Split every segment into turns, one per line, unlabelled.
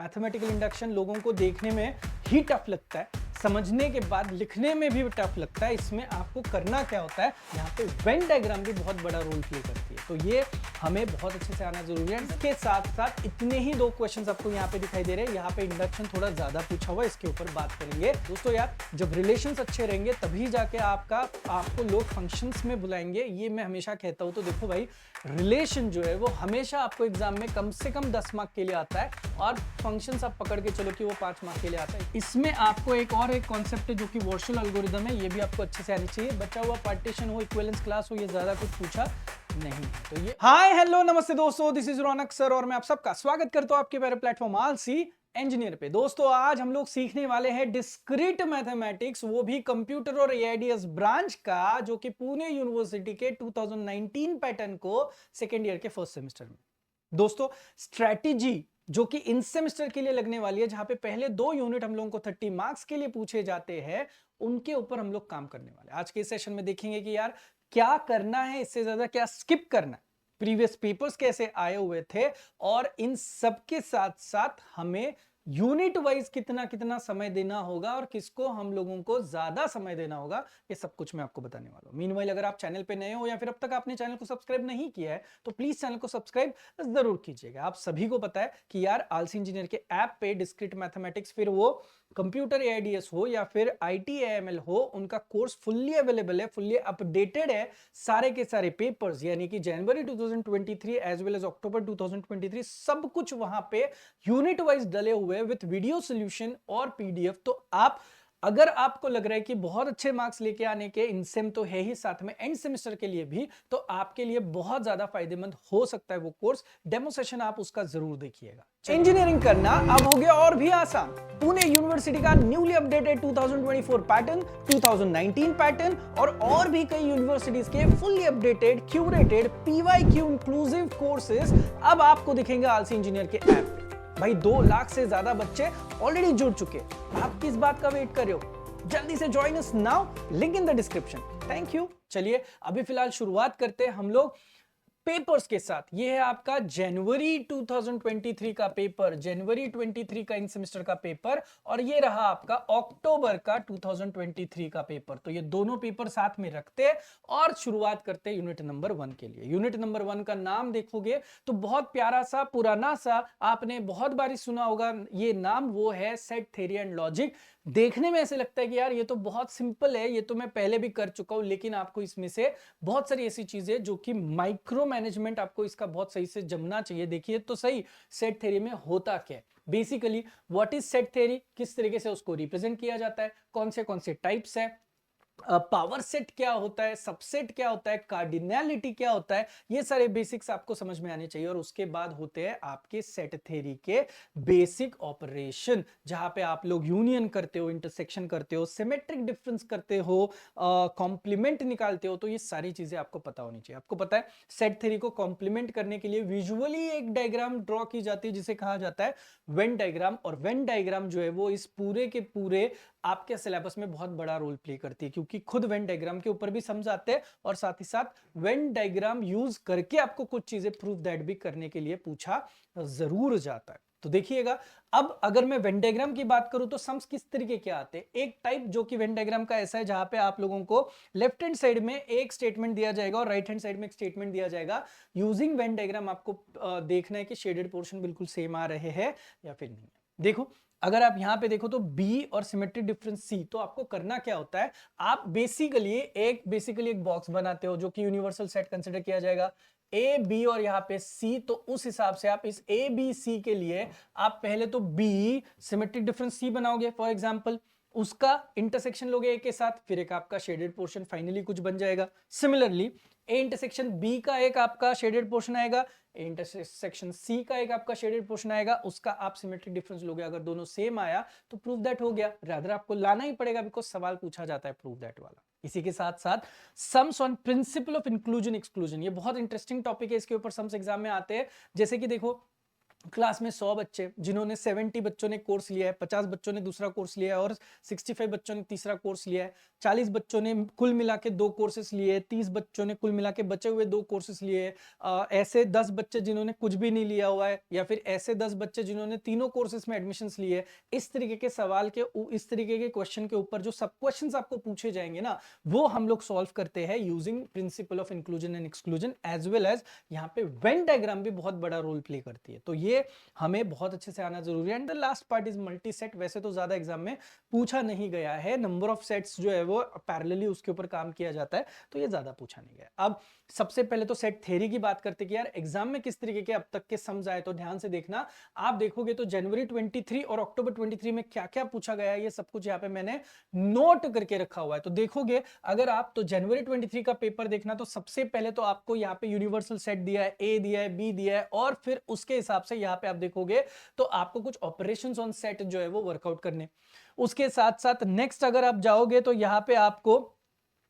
Mathematical induction लोगों को देखने में ही टफ लगता है, समझने के बाद लिखने में भी टफ लगता है। इसमें आपको करना क्या होता है, यहाँ पे वेन डायग्राम भी बहुत बड़ा रोल प्ले करती है, तो ये हमें बहुत अच्छे से आना जरूरी है। इसके साथ साथ इतने ही दो क्वेश्चंस आपको यहाँ पे दिखाई दे रहे हैं। यहाँ पे इंडक्शन थोड़ा ज्यादा पूछा हुआ है, इसके ऊपर बात करेंगे। दोस्तों यार, जब रिलेशंस अच्छे रहेंगे तभी जाके आपको लोग फंक्शंस में बुलाएंगे, ये मैं हमेशा कहता हूँ। तो देखो भाई, रिलेशन जो है वो हमेशा आपको एग्जाम में कम से कम 10 मार्क के लिए आता है, और फंक्शंस आप पकड़ के चलो कि वो 5 मार्क के लिए आता है। इसमें आपको एक कॉन्सेप्ट है जो कि वॉर्शल एल्गोरिदम है, ये भी आपको अच्छे से आनी चाहिए। बचा हुआ पार्टीशन हो, इक्विवेलेंस क्लास हो, ये ज्यादा कुछ पूछा नहीं है। तो ये हाय हेलो नमस्ते दोस्तों, दिस इज रौनक सर और मैं आप सबका स्वागत करता हूं आपके मेरे प्लेटफॉर्म आलसी इंजीनियर पे। दोस्तों आज हम लोग सीखने वाले हैं डिस्क्रीट मैथमेटिक्स, वो भी कंप्यूटर और एआईडीएस ब्रांच का, जो कि पुणे यूनिवर्सिटी के 2019 पैटर्न को सेकेंड ईयर के फर्स्ट सेमेस्टर में। दोस्तों स्ट्रेटेजी जो कि इन सेमेस्टर के लिए लगने वाली है, जहां पे पहले 2 यूनिट हम लोगों को 30 मार्क्स के लिए पूछे जाते हैं, उनके ऊपर हम लोग काम करने वाले हैं। आज के सेशन में देखेंगे कि यार क्या करना है, इससे ज्यादा क्या स्किप करना है, प्रीवियस पेपर्स कैसे आए हुए थे, और इन सब के साथ साथ हमें यूनिट वाइज कितना कितना समय देना होगा और किसको हम लोगों को ज्यादा समय देना होगा, ये सब कुछ मैं आपको बताने वाला हूं। मीनवाइल अगर आप चैनल पे नए हो या फिर अब तक आपने चैनल को सब्सक्राइब नहीं किया है तो प्लीज चैनल को सब्सक्राइब जरूर कीजिएगा। आप सभी को पता है कि यार आलसी इंजीनियर के ऐप पे डिस्क्रीट मैथमेटिक्स, फिर वो कंप्यूटर एआईडीएस हो या फिर आईटी एएमएल हो, उनका कोर्स फुल्ली अवेलेबल है, फुल्ली अपडेटेड है। सारे के सारे पेपर्स यानी कि जनवरी 2023 एज वेल एज अक्टूबर 2023 सब कुछ वहां पे यूनिट वाइज डले हुए विथ वीडियो सॉल्यूशन और पीडीएफ। तो आप अगर आपको लग रहा है कि बहुत अच्छे मार्क्स लेके आने के इनसेम तो है ही, साथ में एंड सेमेस्टर के लिए भी, तो आपके लिए बहुत ज्यादा फायदेमंद हो सकता है वो कोर्स। डेमो सेशन आप उसका जरूर देखिएगा। इंजीनियरिंग करना अब हो गया और भी आसान। पुणे यूनिवर्सिटी का न्यूली अपडेटेड 2024 पैटर्न, 2019 पैटर्न और भी कई यूनिवर्सिटीज के fully updated curated PYQ inclusive courses अब आपको दिखेंगे आलसी इंजीनियर के ऐप पे। भाई 2 लाख से ज्यादा बच्चे ऑलरेडी जुड़ चुके, आप किस बात का वेट कर रहे हो? जल्दी से join us now, link in the description. Thank you. चलिए अभी फिलहाल शुरुआत करते हैं हम लोग पेपर्स के साथ। ये है आपका जनवरी 2023 का पेपर, जनवरी 23 का इन सेमेस्टर का पेपर, और ये रहा आपका अक्टूबर का 2023 का पेपर। तो ये दोनों पेपर साथ में रखते हैं और शुरुआत करते हैं यूनिट नंबर 1 के लिए। यूनिट नंबर 1 का नाम देखोगे तो बहुत प्यारा सा, पुराना सा, आपने बहुत बारी सुना होगा ये नाम, वो है सेट थ्योरी एंड लॉजिक। देखने में ऐसे लगता है कि यार ये तो बहुत सिंपल है, ये तो मैं पहले भी कर चुका हूं, लेकिन आपको इसमें से बहुत सारी ऐसी चीजें जो कि माइक्रो मैनेजमेंट, आपको इसका बहुत सही से जमना चाहिए। देखिए तो सही, सेट थ्योरी में होता क्या है basically, what is set theory, किस तरीके से उसको रिप्रेजेंट किया जाता है, कौन से टाइप्स है, पावर सेट क्या होता है, सबसेट क्या होता है, कार्डिनैलिटी क्या होता है, ये सारे बेसिक्स आपको समझ में आने चाहिए। और उसके बाद होते हैं आपके सेट थ्योरी के बेसिक ऑपरेशन, जहां पे आप लोग यूनियन करते हो, इंटरसेक्शन करते हो, सिमेट्रिक डिफरेंस करते हो, कॉम्प्लीमेंट निकालते हो। तो ये सारी चीजें आपको पता होनी चाहिए। आपको पता है सेट थ्योरी को कॉम्प्लीमेंट करने के लिए विजुअली एक डायग्राम ड्रॉ की जाती है जिसे कहा जाता है वेन डायग्राम, और वेन डायग्राम जो है वो इस पूरे के पूरे आपके सिलेबस में बहुत बड़ा रोल प्ले करती है, क्योंकि खुद वेन डायग्राम के ऊपर भी समझाते हैं और साथ ही साथ वेन डायग्राम यूज करके आपको कुछ चीजें प्रूफ दैट भी करने के लिए पूछा जरूर जाता है। तो देखिएगा, अब अगर मैं वेन डायग्राम की बात करूं तो सम्स किस तरीके के आते हैं। एक टाइप जो कि वेन डायग्राम का ऐसा है जहां पे आप लोगों को लेफ्ट हैंड साइड में एक स्टेटमेंट दिया जाएगा और राइट हैंड साइड में एक स्टेटमेंट दिया जाएगा। यूजिंग वेन डायग्राम आपको देखना है कि शेडेड पोर्शन बिल्कुल सेम आ रहे हैं या फिर नहीं। देखो अगर आप यहां पे देखो तो B और सिमेट्रिक डिफरेंस C, तो आपको करना क्या होता है, आप बेसिकली एक बॉक्स बनाते हो जो कि यूनिवर्सल सेट कंसीडर किया जाएगा, A B और यहाँ पे C। तो उस हिसाब से आप इस A B C के लिए आप पहले तो B सिमेट्रिक डिफरेंस C बनाओगे फॉर एग्जांपल, उसका इंटरसेक्शन लोगे A के साथ, फिर एक आपका शेडेड पोर्शन फाइनली कुछ बन जाएगा। सिमिलरली A इंटरसेक्शन B का एक आपका शेडेड पोर्शन आएगा, A इंटरसेक्शन C का एक आपका शेडेड पोर्शन आएगा, उसका आप सिमेट्रिक डिफरेंस लोगे। अगर दोनों सेम आया तो प्रूफ दैट हो गया। रादर आपको लाना ही पड़ेगा बिकॉज सवाल पूछा जाता है प्रूफ दैट वाला। इसी के साथ साथ sums on principal of inclusion exclusion, ये बहुत इंटरेस्टिंग टॉपिक है, इसके ऊपर सम्स एग्जाम में आते हैं। जैसे कि देखो क्लास में 100 बच्चे जिन्होंने 70 बच्चों ने कोर्स लिया है, 50 बच्चों ने दूसरा कोर्स लिया है और 65 बच्चों ने तीसरा कोर्स लिया है, 40 बच्चों ने कुल मिला के 2 कोर्सेस लिए, 30 बच्चों ने कुल मिला के बचे हुए 2 कोर्सेस लिए, ऐसे 10 बच्चे जिन्होंने कुछ भी नहीं लिया हुआ है, या फिर ऐसे 10 बच्चे जिन्होंने तीनों कोर्सेस में एडमिशंस लिए। इस तरीके के सवाल के इस तरीके के क्वेश्चन के ऊपर जो सब क्वेश्चंस आपको पूछे जाएंगे ना, वो हम लोग सॉल्व करते हैं using principle of inclusion and exclusion, as well as यहाँ पे वेन डायग्राम भी बहुत बड़ा रोल प्ले करती है। तो ये हमें बहुत अच्छे से आना जरूरी है। And the last part is multi set. वैसे तो ज्यादा एग्जाम में पूछा नहीं गया है, नंबर ऑफ सेट्स जो है वो पैरेलली उसके ऊपर काम किया जाता है, तो ये ज्यादा पूछा नहीं गया। अब सबसे पहले तो सेट थ्योरी की बात करते कि यार एग्जाम में किस तरीके के अब तक के सम्स आए, तो ध्यान से देखना। आप देखोगे तो जनवरी 23 और अक्टूबर 23 में क्या क्या पूछा गया है, ये सब कुछ यहाँ पे मैंने नोट करके रखा हुआ है। तो देखोगे अगर आप तो जनवरी 23 का पेपर देखना, तो सबसे पहले तो आपको यहाँ पे यूनिवर्सल सेट दिया है, ए दिया है, बी दिया है, और फिर उसके हिसाब से यहाँ पे आप देखोगे तो आपको कुछ ऑपरेशंस ऑन सेट जो है वो वर्कआउट करने। उसके साथ साथ नेक्स्ट अगर आप जाओगे तो यहाँ पे आपको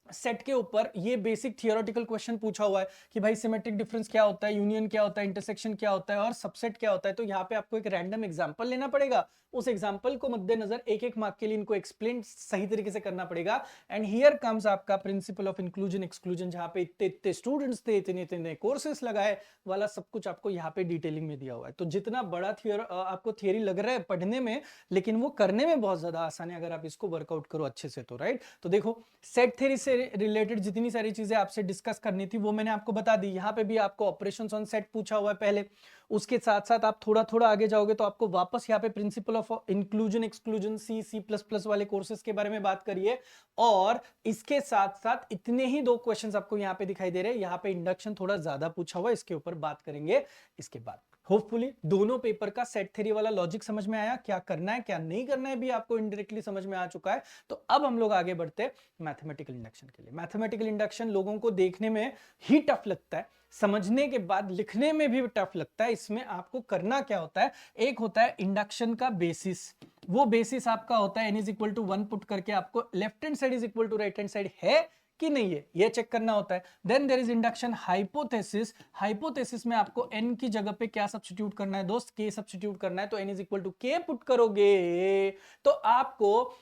सेट के ऊपर ये बेसिक थियोरेटिकल क्वेश्चन पूछा हुआ है कि भाई सिमेट्रिक डिफरेंस क्या होता है, यूनियन क्या होता है, इंटरसेक्शन क्या होता है और सबसेट क्या होता है। तो यहाँ पे आपको एक रैंडम एग्जांपल लेना पड़ेगा, उस एग्जांपल को मद्देनजर एक एक मार्क के लिए इनको एक्सप्लेन सही तरीके से करना पड़ेगा। एंड हियर कम्स आपका प्रिंसिपल ऑफ इंक्लूजन एक्सक्लूजन, जहां पे इतने इतने स्टूडेंट्स थे, इतने इतने कोर्सेस लगाए वाला सब कुछ आपको यहाँ पे डिटेलिंग में दिया हुआ है। तो जितना बड़ा आपको थियोरी लग रहा है पढ़ने में, लेकिन वो करने में बहुत ज्यादा आसान है अगर आप इसको वर्कआउट करो अच्छे से। तो राइट, तो देखो सेट थ्योरी से रिलेटेड जितनी सारी चीजें आपसे डिस्कस करनी थी वो मैंने आपको बता दी। यहाँ पे भी आपको ऑपरेशंस ऑन सेट पूछा हुआ है पहले। उसके साथ साथ आप थोड़ा थोड़ा आगे जाओगे तो आपको वापस यहाँ पे principal of inclusion exclusion, C++ वाले कोर्सेज के बारे में बात करिए। और इसके साथ साथ इतने ही 2 क्वेश्चंस आपको यहाँ पे दिखाई दे रहे हैं। यहाँ पे इंडक्शन थोड़ा ज्यादा पूछा हुआ है, इसके ऊपर बात करेंगे इसके बाद। होपफुली दोनों पेपर का सेट थ्योरी वाला लॉजिक समझ में आया, क्या करना है क्या नहीं करना है भी आपको इनडायरेक्टली समझ में आ चुका है। तो अब हम लोग आगे बढ़ते हैं मैथमेटिकल इंडक्शन के लिए। मैथमेटिकल इंडक्शन लोगों को देखने में ही टफ लगता है, समझने के बाद लिखने में भी टफ लगता है। इसमें आपको करना क्या होता है, एक होता है इंडक्शन का बेसिस, वो बेसिस आपका होता है n is equal to 1 put करके आपको left hand side is equal to right hand side है कि नहीं है ये चेक करना होता है। Then there is induction hypothesis. Hypothesis में आपको n की जगह पे क्या सब्स्टिट्यूट करना है दोस्त, k सब्स्टिट्यूट करना है। तो n is equal to k put करोगे तो आपको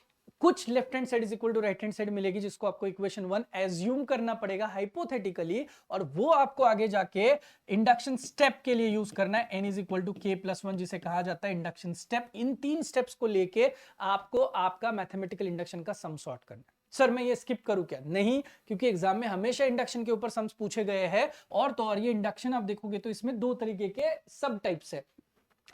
कुछ left hand side is equal to right hand side मिलेगी, जिसको आपको इक्वेशन 1 एज्यूम करना पड़ेगा हाइपोथेटिकली, और वो आपको आगे जाके इंडक्शन स्टेप के लिए यूज करना है। n is equal to k+1 जिसे कहा जाता है इंडक्शन स्टेप। इन 3 स्टेप्स को लेके आपको आपका मैथमेटिकल इंडक्शन का सम सॉर्ट करना है। सर मैं ये स्किप करूं क्या? नहीं, क्योंकि एग्जाम में हमेशा इंडक्शन के ऊपर सम्स पूछे गए हैं। और तो और ये इंडक्शन आप देखोगे तो इसमें 2 तरीके के सब टाइप्स है।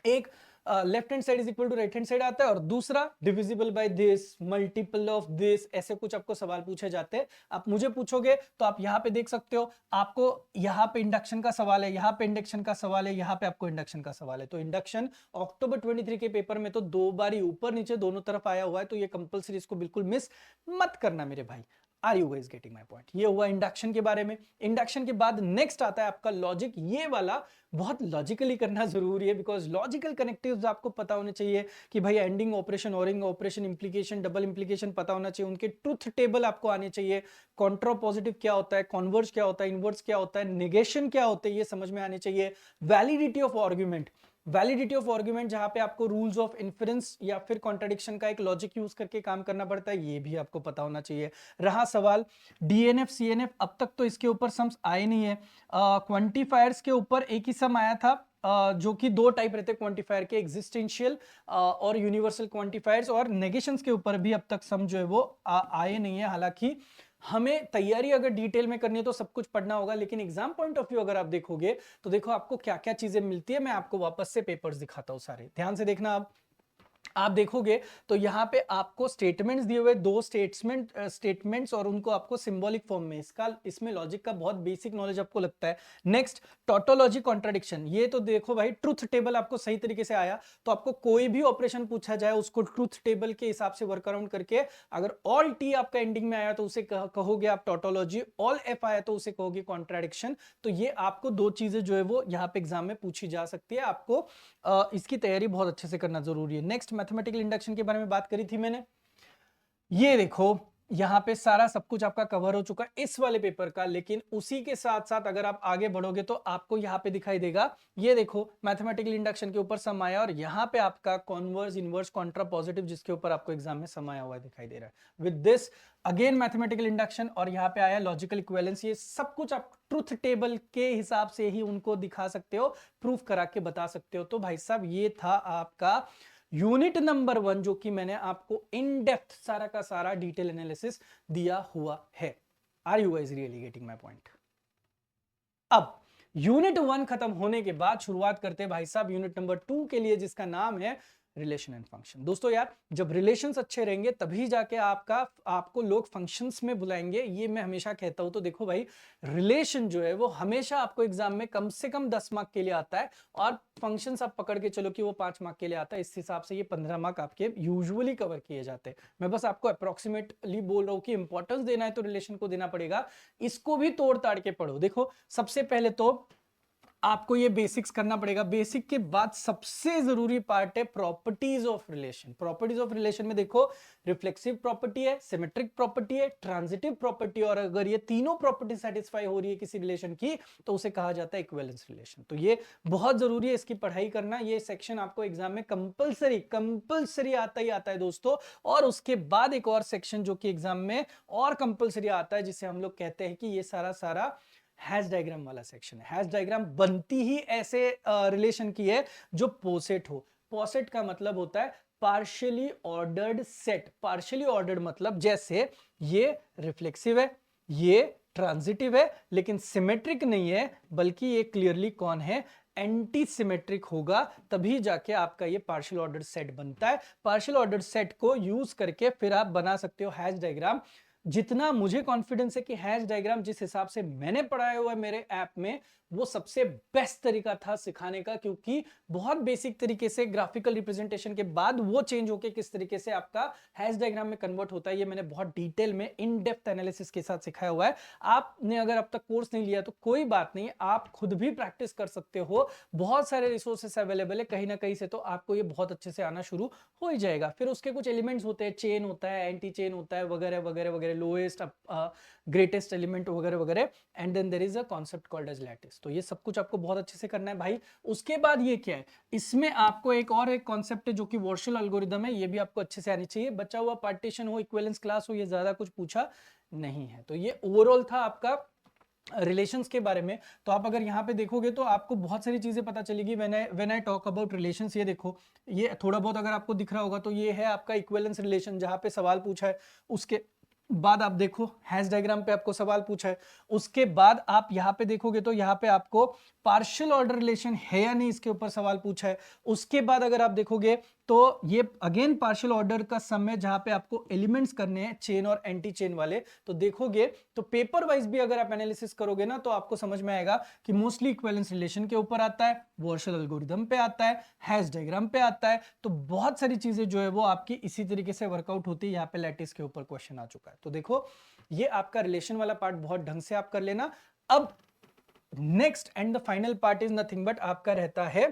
एक left hand side is equal to right hand side आता है, और दूसरा divisible by this, multiple of this, ऐसे कुछ आपको सवाल पूछे जाते हैं। आप मुझे पूछोगे तो आप यहाँ पे देख सकते हो, आपको यहाँ पे इंडक्शन का सवाल है, यहाँ पे इंडक्शन का सवाल है, यहाँ पे आपको इंडक्शन का सवाल है। तो इंडक्शन अक्टूबर 23 के पेपर में तो 2 बार ऊपर नीचे दोनों तरफ आया हुआ है, तो ये कंपलसरी, इसको बिल्कुल मिस मत करना मेरे भाई। Are you guys getting my point? ये हुआ इंडक्शन के बारे में। इंडक्शन के बाद नेक्स्ट आता है आपका लॉजिक। ये वाला बहुत लॉजिकली करना जरूरी है, बिकॉज लॉजिकल कनेक्टिव्स आपको पता होने चाहिए कि भाई ending operation, O-ring operation, implication, double implication पता होना चाहिए, उनके ट्रुथ टेबल आपको आने चाहिए, कॉन्ट्रापॉजिटिव क्या होता है, कॉन्वर्ज क्या होता है, इनवर्स क्या होता है, नेगेशन क्या होते हैं, ये समझ में आने चाहिए। Validity of argument, validity of argument जहां पे आपको रूल्स ऑफ इन्फरेंस या फिर कॉन्ट्रडिक्शन का एक लॉजिक यूज करके काम करना पड़ता है, ये भी आपको पता होना चाहिए। रहा सवाल डीएनएफ सीएनएफ, अब तक तो इसके ऊपर सम्स आए नहीं है। क्वांटिफायर्स के ऊपर एक ही सम आया था, जो कि 2 टाइप रहते हैं क्वांटिफायर के, एग्जिस्टेंशियल और यूनिवर्सल क्वांटिफायर्स। और नेगेशंस के ऊपर भी अब तक सम जो है वो आए नहीं है। हालांकि हमें तैयारी अगर डिटेल में करनी है तो सब कुछ पढ़ना होगा, लेकिन एग्जाम पॉइंट ऑफ व्यू अगर आप देखोगे तो देखो आपको क्या क्या चीजें मिलती है। मैं आपको वापस से पेपर्स दिखाता हूं सारे, ध्यान से देखना। आप देखोगे तो यहाँ पे आपको स्टेटमेंट्स दिए हुए, 2 स्टेटमेंट्स, और उनको आपको सिंबॉलिक फॉर्म में, इसमें लॉजिक का बहुत बेसिक नॉलेज आपको लगता है। नेक्स्ट टोटोलॉजी कॉन्ट्रडिक्शन, ये तो देखो भाई ट्रुथ टेबल आपको सही तरीके से आया, तो आपको कोई भी ऑपरेशन पूछा जाए उसको ट्रुथ टेबल के हिसाब से वर्क अराउंड करके, अगर ऑल टी आपका एंडिंग में आया तो उसे कहोगे आप टोटोलॉजी, ऑल एफ आया तो उसे कहोगे कॉन्ट्रडिक्शन। तो ये आपको 2 चीजें जो है वो यहाँ पे एग्जाम में पूछी जा सकती है, आपको इसकी तैयारी बहुत अच्छे से करना जरूरी है। नेक्स्ट मैथमेटिकल इंडक्शन के बारे में बात करी थी मैंने। ये देखो यहाँ पे सारा सब कुछ आपका कवर हो चुका है इस वाले पेपर का, लेकिन उसी के साथ साथ अगर आप आगे बढ़ोगे तो आपको यहाँ पे दिखाई देगा, ये देखो मैथमेटिकल इंडक्शन के ऊपर सम आया और यहाँ पे आपका कॉन्वर्स, इनवर्स, कॉन्ट्रा पॉजिटिव जिसके ऊपर आपको एग्जाम में सम आया हुआ दिखाई दे रहा है। With this again mathematical induction और यहाँ पे आया लॉजिकल इक्विवेलेंस, ये सब कुछ आप ट्रुथ टेबल के हिसाब से ही उनको दिखा सकते हो, प्रूफ करा के बता सकते हो। तो भाई साहब ये था आपका यूनिट नंबर 1, जो कि मैंने आपको इन डेप्थ सारा का सारा डिटेल एनालिसिस दिया हुआ है। Are you guys really getting my point? अब यूनिट 1 खत्म होने के बाद शुरुआत करते हैं भाई साहब यूनिट नंबर 2 के लिए, जिसका नाम है रिलेशन एंड फंक्शन। दोस्तों यार, जब रिलेशंस अच्छे रहेंगे तभी जाके आपको लोग फंक्शंस में बुलाएंगे, ये मैं हमेशा कहता हूं। तो देखो भाई, रिलेशन जो है वो हमेशा आपको एग्जाम में कम से कम 10 मार्क के लिए आता है, और फंक्शंस आप पकड़ के चलो कि वो 5 मार्क के लिए आता है। इस हिसाब से ये 15 मार्क आपके यूजुअली कवर किए जाते हैं। मैं बस आपको अप्रोक्सीमेटली बोल रहा हूं कि इंपॉर्टेंस देना है तो रिलेशन को देना पड़ेगा, इसको भी तोड़ ताड़ के पढ़ो। देखो सबसे पहले तो आपको ये बेसिक्स करना पड़ेगा। बेसिक के बाद सबसे जरूरी पार्ट है properties of relation. Properties of relation में देखो, रिफ्लेक्सिव प्रॉपर्टी है, सिमेट्रिक प्रॉपर्टी है, ट्रांजिटिव प्रॉपर्टी, और अगर ये तीनों प्रॉपर्टी सेटिस्फाई हो रही है किसी रिलेशन की तो उसे कहा जाता है इक्विवेलेंस रिलेशन। तो ये बहुत जरूरी है, इसकी पढ़ाई करना। ये सेक्शन आपको एग्जाम में कंपलसरी आता ही आता है दोस्तों। और उसके बाद एक और सेक्शन जो कि एग्जाम में और कंपलसरी आता है, जिसे हम लोग कहते हैं कि ये सारा हैश डायग्राम वाला सेक्शन है। हैश डायग्राम बनती ही ऐसे रिलेशन की है जो पोसेट हो। पोसेट का मतलब होता है partially ordered set. Partially ordered मतलब जैसे ये रिफ्लेक्सिव है, ये ट्रांजिटिव है, लेकिन सिमेट्रिक नहीं है, बल्कि ये क्लियरली कौन है, एंटी सिमेट्रिक होगा, तभी जाके आपका ये पार्शियल ऑर्डर्ड सेट बनता है। पार्शियल ऑर्डर्ड सेट को यूज करके फिर आप बना सकते हो हैश डायग्राम। जितना मुझे कॉन्फिडेंस है कि हैश डायग्राम जिस हिसाब से मैंने पढ़ाया हुआ है मेरे ऐप में, वो सबसे बेस्ट तरीका था सिखाने का, क्योंकि बहुत बेसिक तरीके से ग्राफिकल रिप्रेजेंटेशन के बाद वो चेंज होके किस तरीके से आपका हैश डायग्राम में कन्वर्ट होता है, ये मैंने बहुत डिटेल में इन डेप्थ एनालिसिस के साथ सिखाया हुआ है। आपने अगर अब तक कोर्स नहीं लिया तो कोई बात नहीं, आप खुद भी प्रैक्टिस कर सकते हो। बहुत सारे रिसोर्सेस अवेलेबल है, कहीं ना कहीं से तो आपको ये बहुत अच्छे से आना शुरू हो ही जाएगा। फिर उसके कुछ एलिमेंट्स होते हैं, चेन होता है, एंटी चेन होता है, वगैरह वगैरह वगैरह, लोएस्ट ग्रेटेस्ट एलिमेंट वगैरह वगैरह, and then there is a concept called as lattice. तो ये सब कुछ आपको बहुत अच्छे से करना है भाई। उसके बाद ये क्या है, इसमें आपको एक कॉन्सेप्ट है जो कि वॉर्शल एल्गोरिदम है, ये भी आपको अच्छे से आनी चाहिए। बचा हुआ पार्टीशन हो, इक्विवेलेंस क्लास हो, ये ज्यादा कुछ पूछा नहीं है। तो ये ओवरऑल था आपका रिलेशंस के बारे में। तो आप अगर यहाँ पे देखोगे तो आपको बहुत सारी चीजें पता चलेगी। When I talk about relations, ये देखो, ये थोड़ा बहुत अगर आपको दिख रहा होगा तो ये है आपका इक्विवेलेंस रिलेशन, जहां पे सवाल पूछा है। उसके बाद आप देखो हैश डायग्राम पे आपको सवाल पूछा है। उसके बाद आप यहाँ पे देखोगे तो यहाँ पे आपको पार्शियल ऑर्डर रिलेशन है या नहीं, इसके ऊपर सवाल पूछा है। उसके बाद अगर आप देखोगे तो ये अगेन पार्शियल ऑर्डर का सम है, जहां पे आपको एलिमेंट्स करने हैं चेन और एंटी चेन वाले। तो देखोगे तो पेपर वाइज भी अगर आप एनालिसिस करोगे ना, तो आपको समझ में आएगा कि मोस्टली इक्विवेलेंस रिलेशन के ऊपर आता है, वॉर्शल एल्गोरिदम पे आता है, हैश डायग्राम पे आता है। तो बहुत सारी चीजें जो है वो आपकी इसी तरीके से वर्कआउट होती है। यहाँ पे लैटिस के ऊपर क्वेश्चन आ चुका है। तो देखो, ये आपका रिलेशन वाला पार्ट बहुत ढंग से आप कर लेना। अब next and the final part is nothing but आपका रहता है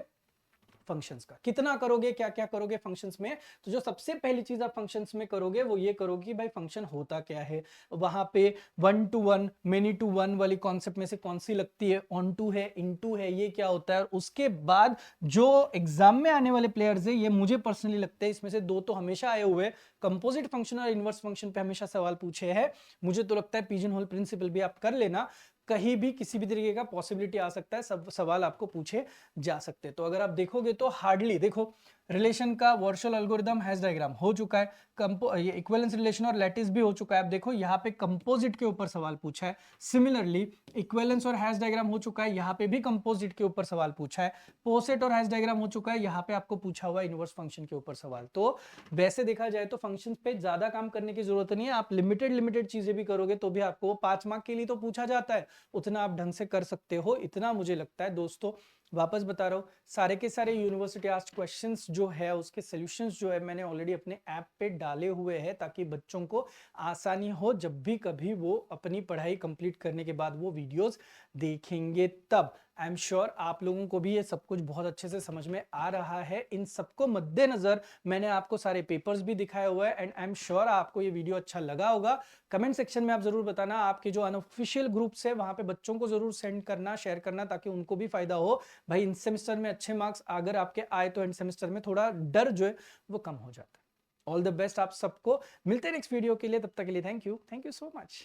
फंक्शंस का। कितना करोगे, क्या क्या करोगे फंक्शंस में। तो जो सबसे पहली चीज आप फंक्शंस में करोगे वो ये करोगे कि भाई फंक्शन होता क्या है। वहां पे 1 to 1, मेनी टू 1 वाली कॉन्सेप्ट में से कौन सी लगती है, ऑन टू है, इन टू है, ये क्या होता है। और उसके बाद जो एग्जाम में आने वाले प्लेयर्स है, ये मुझे पर्सनली लगता है इसमें से दो तो हमेशा आए हुए, कंपोजिट फंक्शन और इनवर्स फंक्शन पे हमेशा सवाल पूछे हैं। मुझे तो लगता है पिजन होल प्रिंसिपल भी आप कर लेना, कहीं भी किसी भी तरीके का पॉसिबिलिटी आ सकता है, सब सवाल आपको पूछे जा सकते हैं। तो अगर आप देखोगे तो हार्डली, देखो रिलेशन का वॉर्शल एल्गोरिदम हैश डायग्राम हो चुका है, ये इक्विवेलेंस रिलेशन और लैटिस भी हो चुका है। आप देखो यहाँ पे कंपोजिट के ऊपर सवाल पूछा है। सिमिलरली इक्विवेलेंस और हैश डायग्राम हो चुका है, यहाँ पे भी कंपोजिट के ऊपर सवाल पूछा है। पोसेट और हैश डायग्राम हो चुका है, यहाँ पे आपको पूछा हुआ इनवर्स फंक्शन के ऊपर सवाल। तो वैसे देखा जाए तो फंक्शंस पे ज्यादा काम करने की जरूरत नहीं है। आप लिमिटेड चीजें भी करोगे तो भी आपको 5 मार्क के लिए तो पूछा जाता है, उतना आप ढंग से कर सकते हो, इतना मुझे लगता है दोस्तों। वापस बता रहा हूँ, सारे के सारे यूनिवर्सिटी आस्क्ड क्वेश्चंस जो है उसके सॉल्यूशंस जो है मैंने ऑलरेडी अपने ऐप पे डाले हुए हैं, ताकि बच्चों को आसानी हो जब भी कभी वो अपनी पढ़ाई कंप्लीट करने के बाद वो वीडियोस देखेंगे तब। आई एम श्योर आप लोगों को भी ये सब कुछ बहुत अच्छे से समझ में आ रहा है। इन सबको मद्देनजर मैंने आपको सारे पेपर्स भी दिखाए हुए हैं एंड आई एम श्योर आपको ये वीडियो अच्छा लगा होगा। कमेंट सेक्शन में आप जरूर बताना, आपके जो अनऑफिशियल ग्रुप्स है वहां पे बच्चों को जरूर सेंड करना, शेयर करना, ताकि उनको भी फायदा हो। भाई इन सेमेस्टर में अच्छे मार्क्स अगर आपके आए तो एंड सेमेस्टर में थोड़ा डर जो है वो कम हो जाता है। ऑल द बेस्ट आप सबको, मिलते हैं नेक्स्ट वीडियो के लिए, तब तक के लिए थैंक यू सो मच।